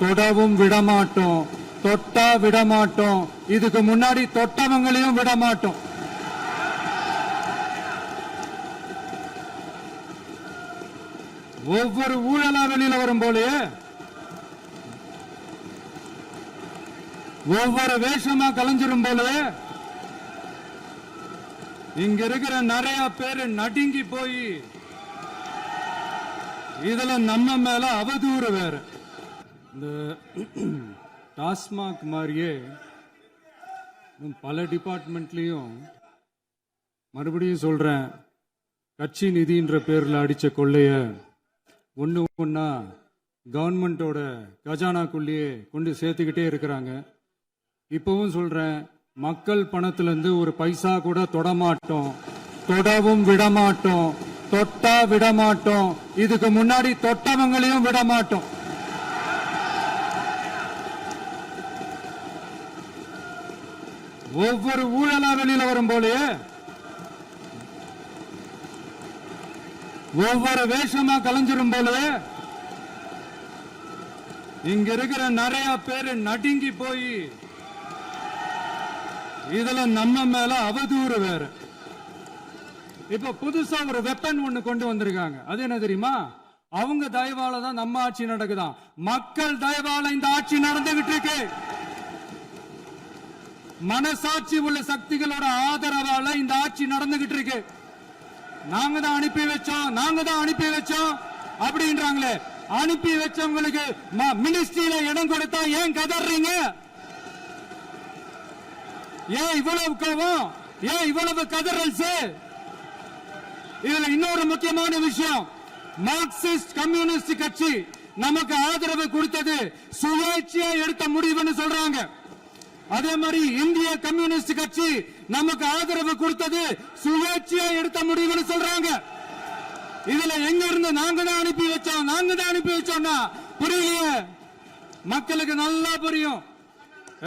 தொடவும் விடமாட்டோம், தொட்டா விடமாட்டோம், இதுக்கு முன்னாடி தொட்டவங்களையும் விடமாட்டோம். ஒவ்வொரு ஊழலா வெளியில வரும் போலே, ஒவ்வொரு வேஷமா கலைஞ்சிரும் போலே, இங்க இருக்கிற நிறைய பேரு நடுங்கி போய் இதுல நம்ம மேல அவதூறு வேற. இந்த டாஸ்மாக் மாதிரியே பல டிபார்ட்மெண்ட்லயும், மறுபடியும் சொல்றேன், கட்சி நிதின்ற பேர்ல அடிச்ச கொள்ளைய ஒண்ணு ஒன்னா கவர்மெண்டோட கஜானாக்குள்ளேயே கொண்டு சேர்த்துக்கிட்டே இருக்கிறாங்க. இப்பவும் சொல்றேன், மக்கள் பணத்துல இருந்து ஒரு பைசா கூட தொடமாட்டோம், தொடவும் விடமாட்டோம், தொட்டா விடமாட்டோம், இதுக்கு முன்னாடி தொட்டவங்களையும் விடமாட்டோம். ஒவ்வொரு ஊழலா வெளியில வரும் போலே, ஒவ்வொரு வேஷமா கலைஞ்சிரும் போலே, இங்க இருக்கிற நிறைய பேரு நடுங்கி போய் இதுல நம்ம மேல அவதூறு வேற. இப்ப புதுசா ஒரு வெப்பன் ஒண்ணு கொண்டு வந்திருக்காங்க. அது என்ன தெரியுமா? அவங்க தயவால தான் நம்ம ஆட்சி நடக்குதான். மக்கள் தயவால இந்த ஆட்சி நடந்துகிட்டு இருக்கு. மனசாட்சி உள்ள சக்திகளோட ஆதரவால இந்த ஆட்சி நடந்துகிட்டு இருக்கு. நாங்க தான் அனுப்பி வச்சோம், நாங்க தான் அனுப்பி வச்சோம் அப்படின்றாங்களே. அனுப்பி வச்சவங்களுக்கு மினிஸ்ட்ரியில இடம் கொடுத்தா ஏன் கதறீங்க? ஏன் இவ்வளவு கோபம்? ஏன் இவ்வளவு கதறல்? இதுல இன்னொரு முக்கியமான விஷயம், மார்க்சிஸ்ட் கம்யூனிஸ்ட் கட்சி நமக்கு ஆதரவு கொடுத்தது சுயேட்சையா எடுத்த முடிவுன்னு சொல்றாங்க. அதே மாதிரி இந்திய கம்யூனிஸ்ட் கட்சி நமக்கு ஆதரவு கொடுத்தது சுயேட்சையா எடுத்த முடிவுன்னு சொல்றாங்க. இதுல எங்க இருந்து நாங்க தான் அனுப்பி வச்சோம், நாங்க தான் அனுப்பி வச்சோம்னா புரியலையே. மக்களுக்கு நல்லா புரியும்,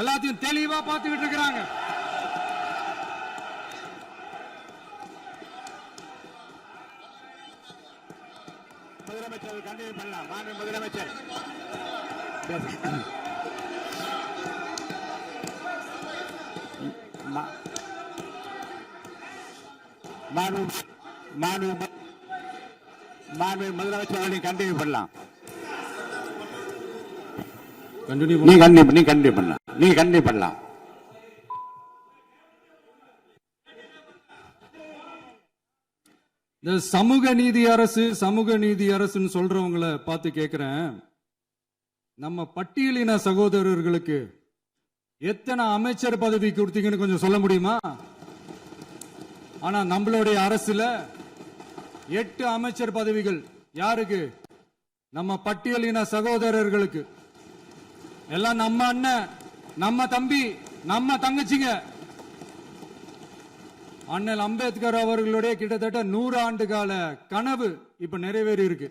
எல்லாத்தையும் தெளிவா பார்த்துக்கிட்டு இருக்கிறாங்க. முதலமைச்சர் கண்டினியூ பண்ணலாம். மாண்பு முதலமைச்சர் முதலமைச்சர் கண்டினியூ பண்ணலாம். நீ கண்டினியூ பண்ணலாம். நீ கண்டினியூ பண்ணலாம். இந்த சமூக நீதி அரசு, சமூக நீதி அரசுன்னு சொல்றவங்களை பார்த்து கேட்கிறேன், நம்ம பட்டியலின சகோதரர்களுக்கு எத்தனை அமைச்சர் பதவி கொடுத்தீங்கன்னு கொஞ்சம் சொல்ல முடியுமா? ஆனா நம்மளுடைய அரசுல 8 அமைச்சர் பதவிகள் யாருக்கு? நம்ம பட்டியலின சகோதரர்களுக்கு. எல்லாம் நம்ம அண்ணன், நம்ம தம்பி, நம்ம தங்கச்சிங்க. அண்ணல் அம்பேத்கர் அவர்களுடைய கிட்டத்தட்ட 100 ஆண்டு கால கனவு இப்ப நிறைவேறி இருக்கு.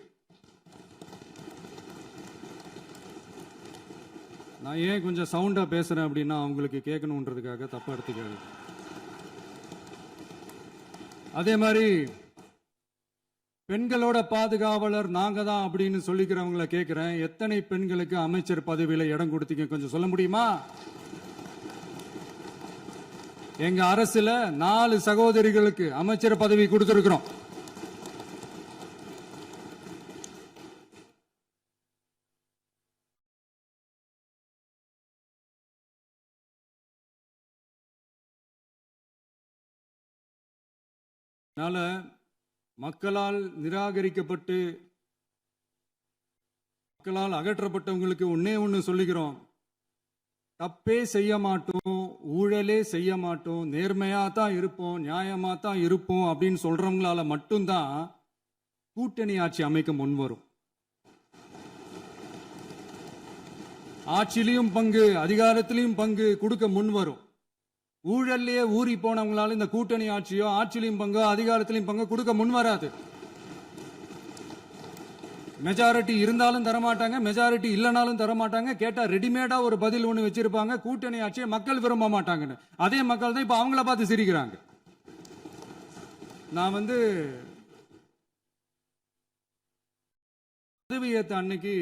நான் ஏன் கொஞ்சம் சவுண்டா பேசுறேன் அப்படின்னா அவங்களுக்கு கேட்கணுன்றதுக்காக, தப்பா எடுத்துக்காது. அதே மாதிரி பெண்களோட பாதுகாவலர் நாங்க தான் அப்படின்னு சொல்லிக்கிறவங்களை கேட்கிறேன், எத்தனை பெண்களுக்கு அமைச்சர் பதவியில இடம் கொடுத்தீங்க கொஞ்சம் சொல்ல முடியுமா? எங்க அரசுல 4 சகோதரிகளுக்கு அமைச்சர் பதவி கொடுத்திருக்கிறோம். அதனால மக்களால் நிராகரிக்கப்பட்டு மக்களால் அகற்றப்பட்டவங்களுக்கு ஒன்னே ஒன்னு சொல்லிக்கிறோம், தப்பே செய்ய மாட்டோம், ஊழலே செய்ய மாட்டோம், நேர்மையா தான் இருப்போம், நியாயமா தான் இருப்போம் அப்படின்னு சொல்றவங்களால மட்டும்தான் கூட்டணி ஆட்சி அமைக்க முன்வரும். ஆட்சியிலையும் பங்கு, அதிகாரத்திலையும் பங்கு கொடுக்க முன்வரும். ஊழல்லையே ஊறி போனவங்களால இந்த கூட்டணி ஆட்சியோ, ஆட்சியிலையும் பங்கோ, அதிகாரத்திலையும் பங்கு கொடுக்க முன்வராது. மெஜாரிட்டி இருந்தாலும் தரமாட்டாங்க, மெஜாரிட்டி இல்லைனாலும் தரமாட்டாங்க. கேட்டா ரெடிமேடா ஒரு பதில் ஒண்ணு வச்சிருப்பாங்க, கூட்டணி ஆட்சியை மக்கள் விரும்ப மாட்டாங்கன்னு. அதே மக்கள் தான் இப்ப அவங்கள பார்த்து சிரிக்கிறாங்க. நான் பதவியேற்ற அன்னைக்கு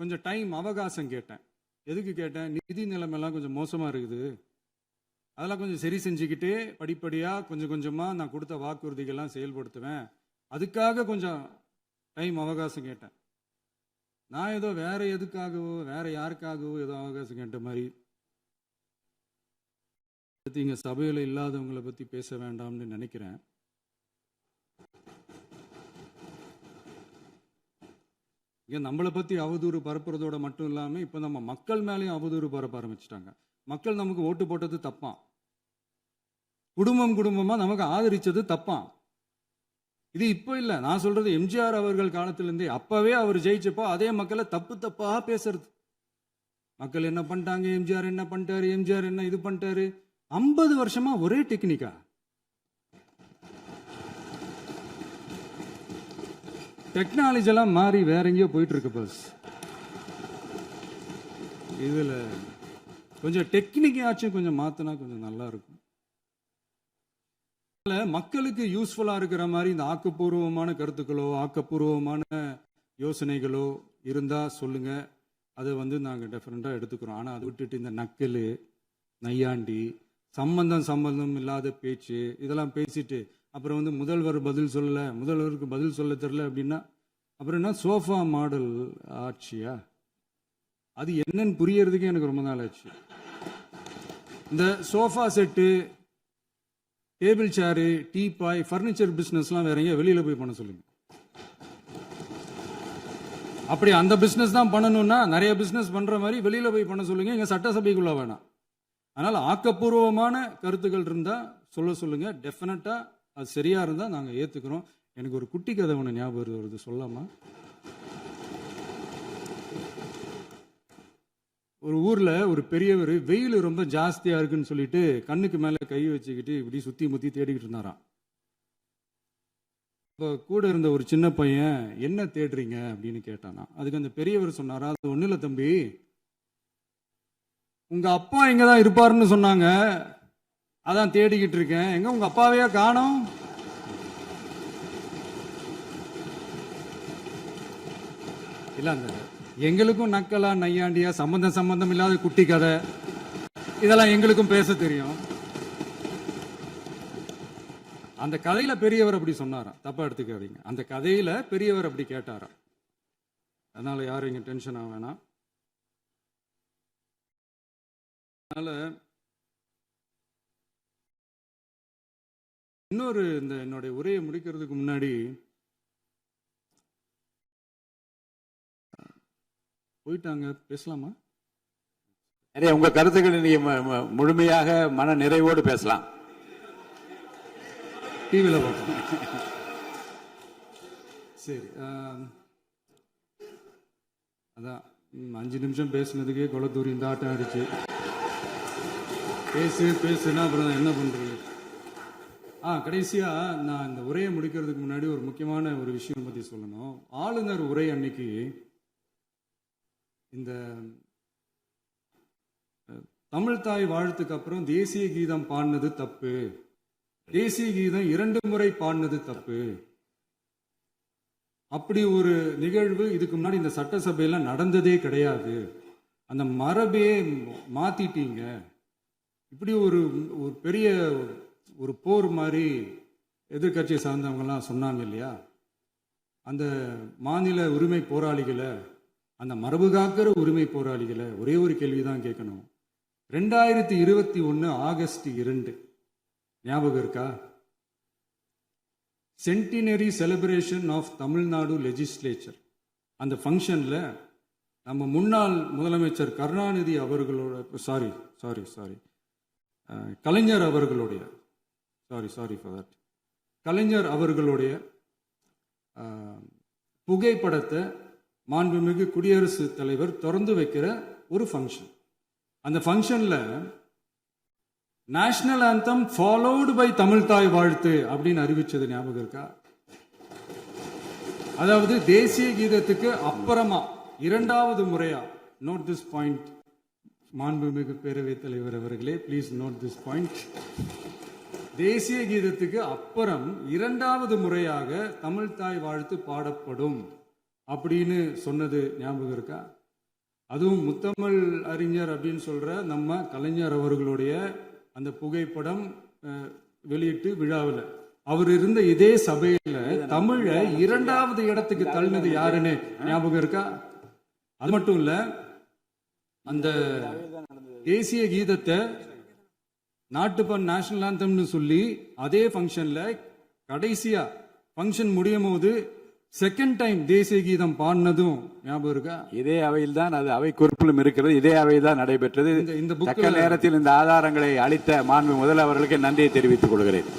கொஞ்சம் டைம் அவகாசம் கேட்டேன். எதுக்கு கேட்டேன்? நிதி நிலைமைலாம் கொஞ்சம் மோசமா இருக்குது, அதெல்லாம் கொஞ்சம் சரி செஞ்சுக்கிட்டு படிப்படியா கொஞ்சம் கொஞ்சமா நான் கொடுத்த வாக்குறுதிகள்லாம் செயல்படுத்துவேன், அதுக்காக கொஞ்சம் டைம் அவகாசம் கேட்டேன். நான் ஏதோ வேற எதுக்காகவோ வேற யாருக்காகவோ ஏதோ அவகாசம் கேட்ட மாதிரி. இங்க சபையில இல்லாதவங்களை பத்தி பேச வேண்டாம்னு நினைக்கிறேன். இங்க நம்மளை பத்தி அவதூறு பரப்புறதோட மட்டும் இல்லாம இப்ப நம்ம மக்கள் மேலேயும் அவதூறு பரப்ப ஆரம்பிச்சிட்டாங்க. மக்கள் நமக்கு ஓட்டு போட்டது தப்பான், குடும்பம் குடும்பமா நமக்கு ஆதரிச்சது தப்பான். இது இப்ப இல்ல, நான் சொல்றது எம்ஜிஆர் அவர்கள் காலத்திலிருந்தே. அப்பவே அவர் ஜெயிச்சப்போ அதே மக்களை தப்பு தப்பா பேசுறது. மக்கள் என்ன பண்ணிட்டாங்க, எம்ஜிஆர் என்ன பண்ணிட்டாரு, எம்ஜிஆர் என்ன இது பண்ணிட்டாரு. 50 வருஷமா ஒரே டெக்னிக்கா. டெக்னாலஜி எல்லாம் மாறி வேற எங்கேயோ போயிட்டு இருக்கு பஸ். இதுல கொஞ்சம் டெக்னிக்காச்சும் கொஞ்சம் மாத்தினா கொஞ்சம் நல்லா இருக்கும். மக்களுக்கு யூஸ்ஃபுல்லா இருக்கிற மாதிரி இந்த ஆக்கப்பூர்வமான கருத்துக்களோ ஆக்கப்பூர்வமான யோசனைகளோ இருந்தா சொல்லுங்க, அதை நாங்க டெஃபரெண்டா எடுத்துக்கிறோம். ஆனா அதை விட்டுட்டு இந்த நக்கலு நையாண்டி சம்பந்தம் இல்லாத பேச்சு இதெல்லாம் பேசிட்டு அப்புறம் முதல்வர் பதில் சொல்லல, முதல்வருக்கு பதில் சொல்ல தெரியல அப்படின்னா அப்புறம் என்ன சோஃபா மாடல் ஆட்சியா? அது என்னன்னு புரியறதுக்கே எனக்கு ரொம்ப நாள் ஆச்சு. இந்த sofa set, table chair, teapoy, furniture பிசினஸ்லாம் வேற எங்க வெளியில போய் பண்ண சொல்லுங்க. அப்படி அந்த பிசினஸ் தான் பண்ணணும்னா நிறைய பிசினஸ் பண்ற மாதிரி வெளியில போய் பண்ண சொல்லுங்க, இங்க சட்டசபைக்குள்ள வேணாம். அதனால ஆக்கப்பூர்வமான கருத்துக்கள் இருந்தா சொல்லுங்க, டெஃபினட்டா அது சரியா இருந்தா நாங்க ஏத்துக்கிறோம். எனக்கு ஒரு குட்டி கதை ஒன்று ஞாபகம் வருது, சொல்லாமா? ஒரு ஊர்ல ஒரு பெரியவர் வெயில் ரொம்ப ஜாஸ்தியா இருக்குன்னு சொல்லிட்டு கண்ணுக்கு மேல கை வச்சுக்கிட்டு இப்படி சுத்தி முத்தி தேடிக்கிட்டு இருந்தாராம். இப்போ கூட இருந்த ஒரு சின்ன பையன் என்ன தேடுறீங்க அப்படின்னு கேட்டானா. அதுக்கு அந்த பெரியவர் சொன்னாரா, அது ஒண்ணு இல்ல தம்பி, உங்க அப்பா இங்கதான் இருப்பாருன்னு சொன்னாங்க, அதான் தேடிக்கிட்டு இருக்கேன். எங்க உங்க அப்பாவையா காணோம்? இல்ல அந்த எங்களுக்கும் நக்கலா நையாண்டியா சம்பந்தம் இல்லாத குட்டி கதை இதெல்லாம் எங்களுக்கும் பேச தெரியும். அந்த கதையில பெரியவர் அப்படி சொன்னாராம், தப்பா எடுத்துக்காதீங்க. அந்த கதையில பெரியவர் அப்படி கேட்டாராம். அதனால யாரும் இங்க டென்ஷன் ஆக வேணாம். அதனால இன்னொரு இந்த என்னுடைய உரையை முடிக்கிறதுக்கு முன்னாடி போயிட்டாங்க, பேசலாமா? உங்க கருத்துக்களை நீங்க முழுமையாக மன நிறைவோடு பேசலாம். டிவியில பார்ப்போம். சரி, அதான் 5 நிமிஷம் பேசுனதுக்கே கொளத்தூரி இந்த ஆட்டம் ஆயிடுச்சு. பேசுனா அப்புறம் என்ன பண்றது? கடைசியா நான் இந்த உரையை முடிக்கிறதுக்கு முன்னாடி ஒரு முக்கியமான ஒரு விஷயம் பத்தி சொல்லணும். ஆளுநர் உரை அன்னைக்கு இந்த தமிழ் தாய் வாழ்த்துக்கு அப்புறம் தேசிய கீதம் பாடினது தப்பு, தேசிய கீதம் 2 முறை பாடினது தப்பு, அப்படி ஒரு நிகழ்வு இதுக்கு முன்னாடி இந்த சட்டசபையில நடந்ததே கிடையாது, அந்த மரபையே மாத்திட்டீங்க, இப்படி ஒரு பெரிய ஒரு போர் மாதிரி எதிர்கட்சியை சார்ந்தவங்கலாம் சொன்னாங்க இல்லையா? அந்த மாநில உரிமை போராளிகளை, அந்த மரபு காக்கிற உரிமை போராளிகளை ஒரே ஒரு கேள்விதான் கேட்கணும். 2021 ஆகஸ்ட் 2 ஞாபகம் இருக்கா? Centenary celebration of Tamil Nadu legislature. அந்த ஃபங்க்ஷன்ல நம்ம முன்னாள் முதலமைச்சர் கருணாநிதி அவர்களோட கலைஞர் அவர்களுடைய கலைஞர் அவர்களுடைய புகைப்படத்தை மாண்புமிகு குடியரசுத் தலைவர் திறந்து வைக்கிற ஒரு ஃபங்க்ஷன். அந்த ஃபங்க்ஷன்ல national anthem followed by Tamil Thai Vazhthu அப்படின்னு அறிவிச்சது ஞாபகம் இருக்கா? அதாவது தேசிய கீதத்துக்கு அப்புறமா 2வது முறையா, நோட் திஸ் பாயிண்ட் மாண்புமிகு பேரவைத் தலைவர் அவர்களே, பிளீஸ் நோட் திஸ் பாயிண்ட். தேசிய கீதத்துக்கு அப்புறம் 2வது முறையாக தமிழ் தாய் வாழ்த்து பாடப்படும் அப்படின்னு சொன்னது ஞாபகம் இருக்கா? அதுவும் முத்தமிழ் அறிஞர் அப்படின்னு சொல்ற நம்ம கலைஞர் அவர்களுடைய அந்த புகைப்படம் வெளியிட்டு விழாவில் அவர் இருந்த இதே சபையில தமிழ 2வது இடத்துக்கு தள்ளினது யாருன்னு ஞாபகம் இருக்கா? அது மட்டும் இல்ல, அந்த தேசிய கீதத்தை நாட்டுப்பண் நேஷனல் ஆந்தம்னு சொல்லி அதே ஃபங்க்ஷன்ல கடைசியா ஃபங்க்ஷன் முடியும் போது செகண்ட் டைம் தேசிய கீதம் பாடினதும் ஞாபகம் இருக்கா? இதே அவையில் தான், அது அவை குறிப்பிலும் இருக்கிறது, இதே அவையில் தான் நடைபெற்றது. இந்த தக்க நேரத்தில் இந்த ஆதாரங்களை அளித்த மாண்பு முதல் அவர்களுக்கு நன்றியை தெரிவித்துக் கொள்கிறேன்.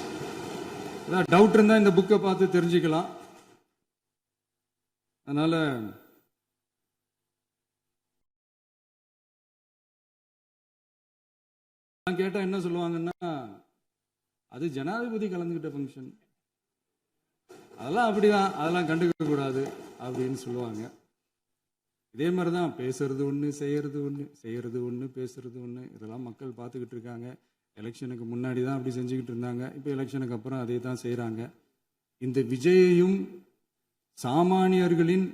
டவுட் இருந்தா இந்த புக்கை பார்த்து தெரிஞ்சுக்கலாம். அதனால கேட்டா என்ன சொல்லுவாங்கன்னா, அது ஜனாதிபதி கலந்துகிட்ட ஃபங்க்ஷன், அதெல்லாம் அப்படிதான், அதெல்லாம் கண்டுக்க கூடாது அப்படின்னு சொல்லுவாங்க. இதே மாதிரிதான் பேசுறது ஒண்ணு, செய்யறது ஒண்ணு, செய்யறது ஒண்ணு, பேசுறது ஒண்ணு. இதெல்லாம் மக்கள் பார்த்துக்கிட்டு இருக்காங்க. எலெக்ஷனுக்கு முன்னாடி தான் அப்படி செஞ்சுக்கிட்டு இருந்தாங்க. இப்போ எலெக்ஷனுக்கு அப்புறம் அதே தான் செய்யறாங்க. இந்த விஜயையும் சாமானியர்களின்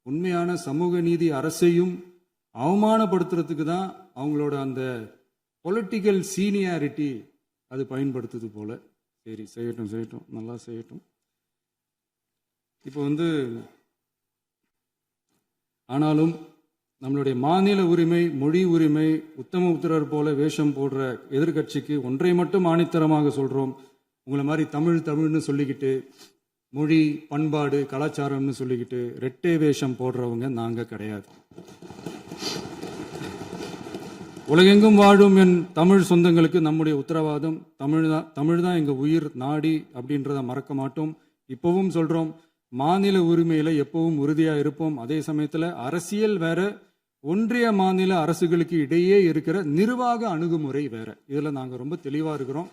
உண்மையான சமூக நீதி அரசையும் அவமானப்படுத்துறதுக்கு தான் அவங்களோட அந்த பொலிட்டிக்கல் சீனியாரிட்டி அது பயன்படுத்துது போல. சரி, செய்யட்டும் செய்யட்டும், நல்லா செய்யட்டும். இப்போ ஆனாலும் நம்மளுடைய மாநில உரிமை, மொழி உரிமை, உத்தமபுத்திரர் போல வேஷம் போடுற எதிர்கட்சிக்கு ஒன்றை மட்டும் ஆணித்தரமாக சொல்றோம். உங்களை மாதிரி தமிழ்னு சொல்லிக்கிட்டு, மொழி, பண்பாடு, கலாச்சாரம்னு சொல்லிக்கிட்டு ரெட்டை வேஷம் போடுறவங்க நாங்க கிடையாது. உலகெங்கும் வாழும் என் தமிழ் சொந்தங்களுக்கு நம்முடைய உத்தரவாதம் தமிழ் தான் எங்க உயிர் நாடி அப்படின்றத மறக்க மாட்டோம். இப்பவும் சொல்றோம், மாநில உரிமையில எப்பவும் உறுதியா இருப்போம். அதே சமயத்துல அரசியல் வேற, ஒன்றிய மாநில அரசுகளுக்கு இடையே இருக்கிற நிர்வாக அணுகுமுறை வேற. இதுல நாங்க ரொம்ப தெளிவா இருக்கிறோம்.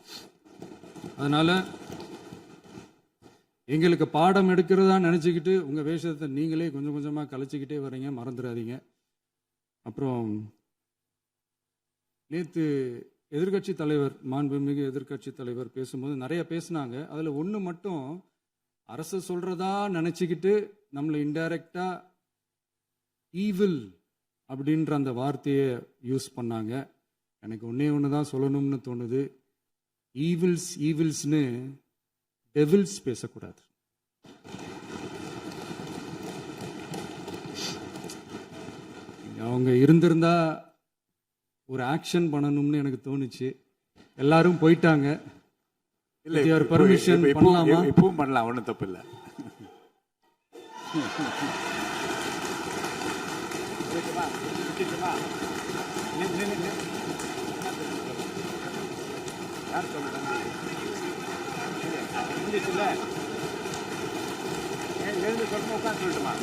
அதனால எங்களுக்கு பாடம் எடுக்கிறதா நினைச்சுக்கிட்டு உங்க வேஷத்தை நீங்களே கொஞ்சம் கொஞ்சமா கலைச்சிக்கிட்டே வர்றீங்க, மறந்துடாதீங்க. அப்புறம் நேற்று எதிர்கட்சி தலைவர், மாண்புமிகு எதிர்கட்சி தலைவர் பேசும்போது நிறைய பேசினாங்க. அதுல ஒண்ணு மட்டும், அரசு சொல்றதா நினைச்சுக்கிட்டு நம்மளை இன்டைரக்டா ஈவில் அப்படின்ற அந்த வார்த்தையை யூஸ் பண்ணாங்க. எனக்கு ஒண்ணுதான் சொல்லணும்னு தோணுது. ஈவில்ஸ்னு டெவில்ஸ் பேசக்கூடாது. அவங்க இருந்திருந்தா ஒரு ஆக்ஷன் பண்ணணும்னு எனக்கு தோணுச்சு. எல்லாரும் போயிட்டாங்க. பர்மிஷன் பண்ணலாமா? இப்பவும் பண்ணலாம், ஒன்றும் தப்பு இல்லை. எழுந்து சொல்லுமா, உட்காந்து சொல்லட்டுமா?